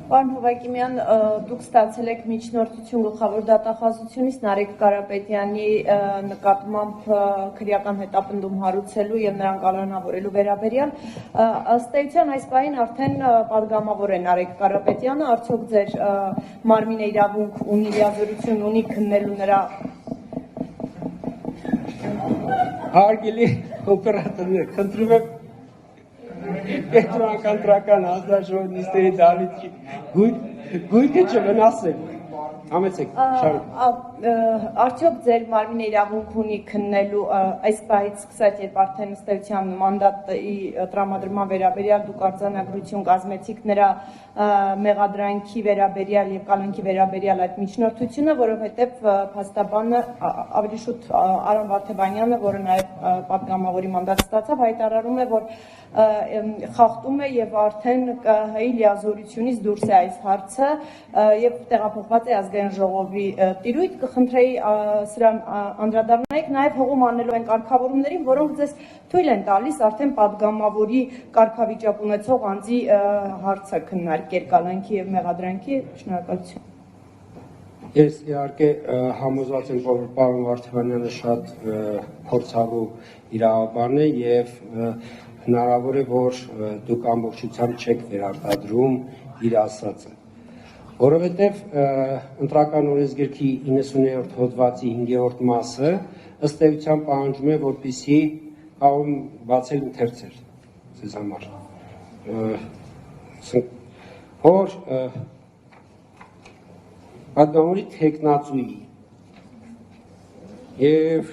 Պարոն Հովակիմյան, դուք ստացել եք միջնորդություն գլխավոր դատախազությունից Նարեկ Կարապետյանի նկատմամբ քրեական հետապնդում հարուցելու եւ նրան կալանավորելու վերաբերյալ, ըստ էության այս պահին արդեն պատգամավոր է Նարեկ Կարապետյանը, արդյոք ձեր մարմինը իրավունք ունի, լիազորություն ունի քննելու նրա Հարգելի օպերատորներ, խնդրում եմ կենտրոնական դրական հանձնաժողովի նիստերի դահլիճի գույքը չվնասել։ Համեցեք, արդյոք ձեր մարմինը իրավունք ունի քննելու այս պահից սկսած, երբ արդեն ըստ էության մանդատի տրամադրման վերաբերյալ դուք արձանագրություն կազմեցիք նրա մեղադրանքի վերաբերյալ եւ կալանքի վերաբերյալ այդ միջնորդությունը, որովհետեւ փաստաբանը ավելի շուտ Արամ Վարդեվանյանը, որը նաեւ պատգամավորի մանդատ ստացավ, հայտարարում է, որ խախտում է եւ արդեն ԿՀ-ի լիազորությունից դուրս է այս հարցը եւ տեղափոխված է ազգային ժողովի տիրույթ, կխնդրեի սրան անդրադառնայիք նաեւ հողում անելու այն կարգավորումներին, որոնք ձեզ թույլ են տալիս արդեն պատգամավորի կարգավիճակ ունեցող անձի հարցը քննարկել կալանքի եւ մեղադրանքի։ Շնորհակալություն։ Ես իհարկե համոզված եմ, որ պարոն Վարդեվանյանը շատ փորձառու իրավաբան է եւ հնարավոր է, որ դուք ամբողջությամբ չեք վերարտադրում իր ասածը, որովհետև ընտրական օրենսգրքի 90-րդ հոդվածի 5-րդ մասը ըստ էության պահանջում է, որպեսզի կարող բացել ընթերցել ձեզ համար, որ պատգամավորի թեկնածուի եւ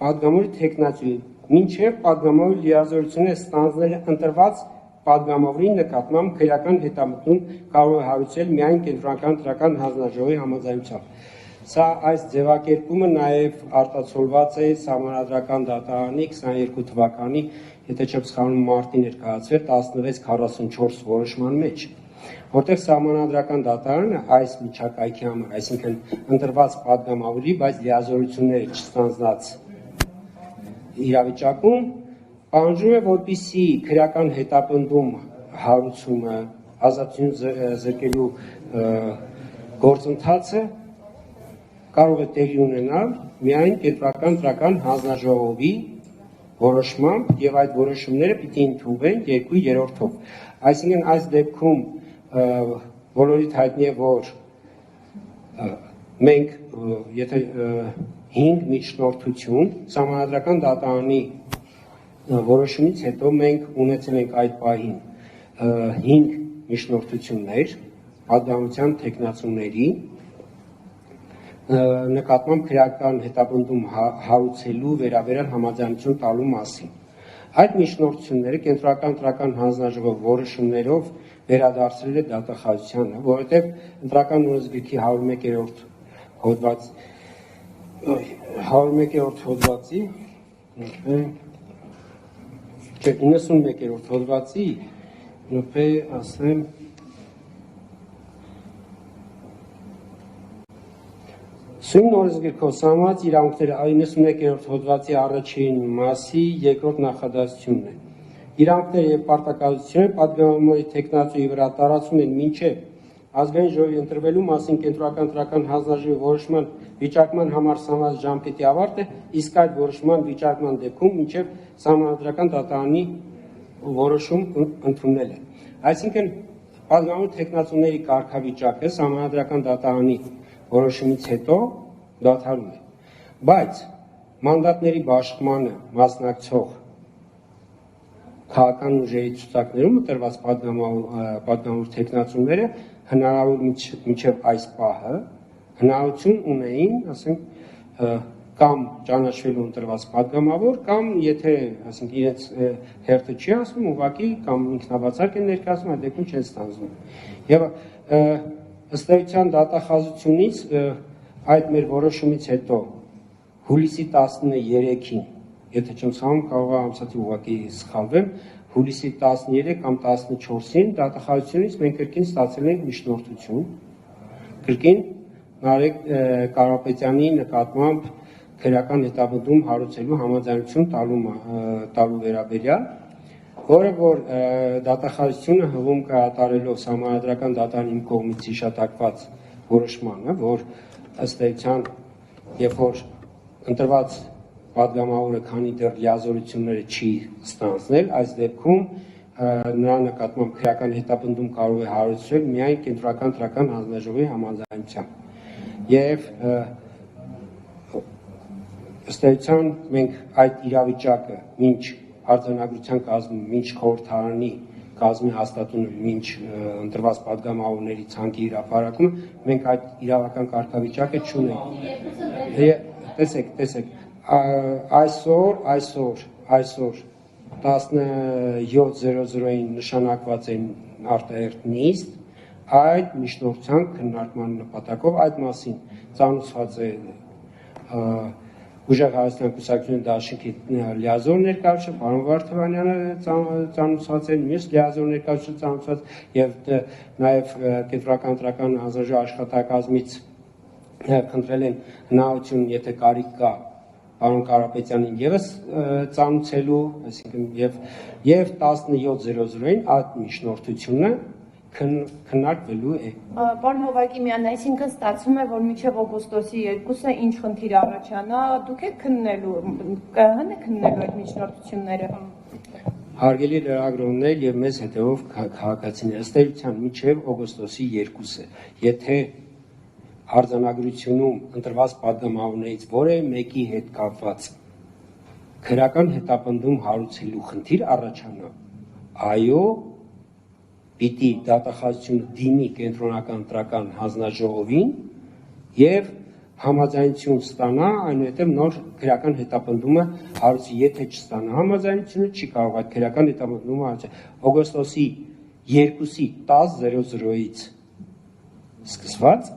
պատգամավորի թեկնածուի մինչև պատգամավորի լիազորությունը ստանձնել ընտրված պատգամավորի նկատմամբ քրեական հետապնդում կարող է հարուցել միայն կենտրոնական դրական հանձնաժողովի համաձայնությամբ։ Սա այս ձևակերպումը նաև արտացոլված է Սահմանադրական դատարանի 22 թվականի, եթե չեմ սխալվում, մարտի ներկայացվել 1644 որոշման մեջ, որտեղ Սահմանադրական դատարանը այս միջակայքի համար, այսինքն ընտրված պատգամավորի, բայց լիազորությունները չստանձնած իրավիճակում պահանջում է, որպեսզի քրեական հետապնդում հարուցումը, ազատություն զրկելու գործընթացը կարող է տեղի ունենալ միայն կենտրոնական դրական հանձնաժողովի որոշմամբ եւ այդ որոշումները պիտի ընդունվեն 2/3-ով։ Այսինքն այս դեպքում բոլորիդ հայտնի է, որ մենք եթե 5 միջնորդություն Սահմանադրական դատարանի որոշումից հետո մենք ունեցել ենք այդ պահին 5 միջնորդություններ պատգամության թեկնածուների նկատմամբ քրեական հետապնդում հարուցելու վերաբերյալ համաձայնություն տալու մասին։ Այդ միջնորդությունները կենտրոնական դրական հանձնաժողովի որոշումներով վերադարձրել է դատախազությանը, որովհետև ընտրական օրենսգրքի 101-րդ հոդվածի 91-րդ հոդվածի ասեմ Սույն օրենսգրքով սահմանված իրավունքները 91-րդ հոդվածի առաջին մասի երկրորդ նախադասությունն է։ Իրավունքները եւ պարտականությունները պատգամավորի թեկնածուի վրա տարածում են մինչեւ ազգային ժողովի ընտրվելու մասին կենտրոնական դրական հանձնաժողովի որոշման վիճակման համար սահմանված ժամկետի ավարտը, իսկ այդ որոշման վիճակման դեպքում մինչեւ Սահմանադրական դատարանի որոշում ընդունելը։ Այսինքն պատգամավորի թեկնածուների կարգավիճակը Սահմանադրական դատարանի որոշումից հետո դադարում է, բայց մանդատների բաշխմանը մասնակցող քաղաքական ուժերի ցուցակներում ընտրված պատգամավոր թեկնածուները հնարավոր մինչև այս պահը հնարավորություն ունեին, ասենք, կամ ճանաչվելու ընտրված պատգամավոր, կամ եթե, ասենք, իրենց հերթը չի ասում, ուղղակի կամ ինքնաբացակ են ներկայացնում, այդ դեպքում չեն ստանձնում։ Եվ ըստ էության դատախազությունից այդ մեր որոշումից հետո հուլիսի 13-ին, եթե չեմ սխալվում, կարող է ամսաթի ուղղակի սխալվեմ, հուլիսի 13 կամ 14-ին դատախազությունից մենք կրկին ստացել ենք միջնորդություն, կրկին Նարեկ Կարապետյանի նկատմամբ քրեական հետապնդում հարուցելու համաձայնություն տալու վերաբերյալ, որը որ դատախազությունը հղում կատարելով սահմանադրական դատարանի կողմից հիշատակված որոշմանը, որ ըստ էության, երբ որ ընտրված պատգամավորը քանի դեռ լիազորությունները չի ստանձնել, այս դեպքում նրա նկատմամբ քրեական հետապնդում կարող է հարուցվել միայն կենտրոնական ընտրական հանձնաժողովի համաձայնությամբ։ Եվ ըստ էության մենք այդ իրավիճակը մինչ արձանագրության կազմում, մինչ խորհրդարանի կազմի հաստատումը, մինչ ընտրված պատգամավորների ցանկի հրապարակումը, մենք այդ իրավական կարգավիճակը չունենք։ Տեսեք, այսօր 17:00-ին նշանակված է արտահերթ նիստ, այդ միջնորդության քննարկման նպատակով այդ մասին ծանոթացած է Ուժեղ Հայաստան կուսակցության դաշինքի լիազոր ներկայացուցիչ պարոն Վարդանյանը ծանոթացած է, մյուս լիազոր ներկայացուցիչը ծանոթացած եւ նաեւ կենտրոնական ընտրական հանձնաժողովի աշխատակազմից խնդրել են հնարավորություն, եթե կարիք կա պարոն Կարապետյանին եւս ծանոթելու, այսինքն եւ 17:00-ին այդ միջնորդությունը քննարկվելու է։ Պարոն Հովակիմյան, այսինքն ստացվում է, որ մինչև օգոստոսի 2-ը ինչ խնդիր առաջանա, դուք եք քննելու, ԿՀ-ն է քննելու այդ միջնորդությունները։ Հարգելի լրագրողներ եւ մեզ հետեւող քաղաքացիներ, ըստ էության մինչև օգոստոսի 2-ը, եթե արձանագրությունում ընտրված պատգամավորներից որևէ մեկի հետ կապված քրեական հետապնդում հարուցելու խնդիր առաջանա, այո, պիտի դատախազությունը դիմի կենտրոնական ընտրական հանձնաժողովին եւ համաձայնություն ստանա, այնուհետեւ նոր քրեական հետապնդումը հարուցի, եթե չստանա համաձայնությունը, չի կարող այդ քրեական հետապնդումը հարուցել։ Օգոստոսի 2-ի 10:00-ից սկսված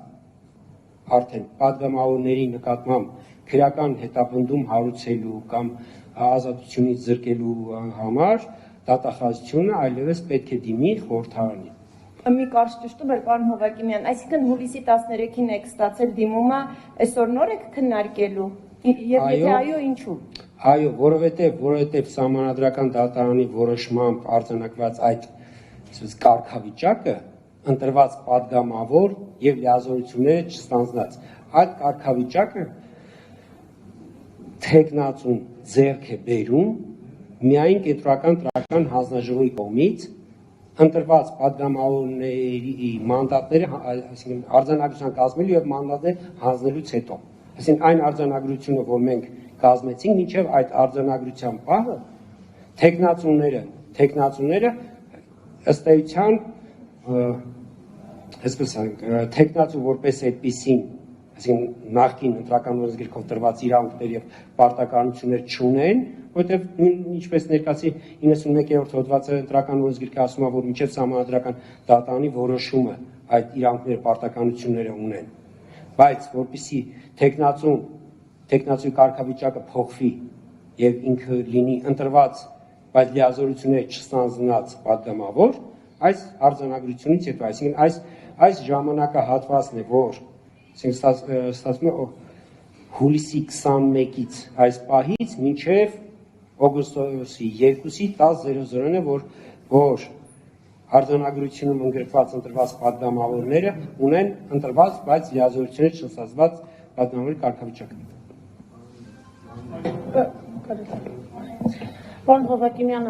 արդեն պատգամավորների նկատմամբ քրեական հետապնդում հարուցելու կամ ազատությունից զրկելու համար դատախազությունը այլևս պետք է դիմի խորհրդարանին։ Մի կարճ ճշտում էր պարոն Հովակիմյան, այսինքն հուլիսի 13-ին եք ստացել դիմումը, այսօր նոր եք քննարկելու, եւ եթե այո, ինչու։ Այո, որովհետեւ սահմանադրական դատարանի որոշմամբ արձանագրված այդ կարգավիճակը ընտրված պատգամավոր եւ լիազորությունները չստանձնած, այդ կարգավիճակը թեկնածուն ձեռք է բերում միայն կենտրոնական ընտրական հանձնաժողովի կողմից ընտրված պատգամավորների մանդատները, այսինքն արձանագրության կազմելու եւ մանդատներ հանձնելուց հետո։ Այսինքն այն արձանագրությունը, որ մենք կազմեցինք, մինչեւ այդ արձանագրության պահը թեկնածուները ըստ էության այսպես թեկնածու որպես այդպիսին, այսինքն նախկին ընտրական օրենսգրքով տրված իրավունքներ եւ պարտականություններ չունեն, որտեղ ինչպես ներկայացի 91-րդ հոդվածը ընտրական օրենսգիրքը ասում է, որ մինչև սահմանադրական դատարանի որոշումը այդ իրավունքները պարտականությունները ունեն, բայց որպեսզի թեկնածուի կարգավիճակը փոխվի եւ ինքը լինի ընտրված, բայց լիազորությունները չստանձնած պատգամավոր, այս արձանագրությունից հետո, այսինքն այս ժամանակահատվածն է, որ ստացվում է հուլիսի 21-ից այս պահից մինչև օգոստոսի 2-ի 10:00-ն է, որ արձանագրությունում ընդգրկված ընտրված պատգամավորները ունեն ընտրված, բայց լիազորություններ չստացված պատգամավորի կարգավիճակ։ Պարոն Հովակիմյան,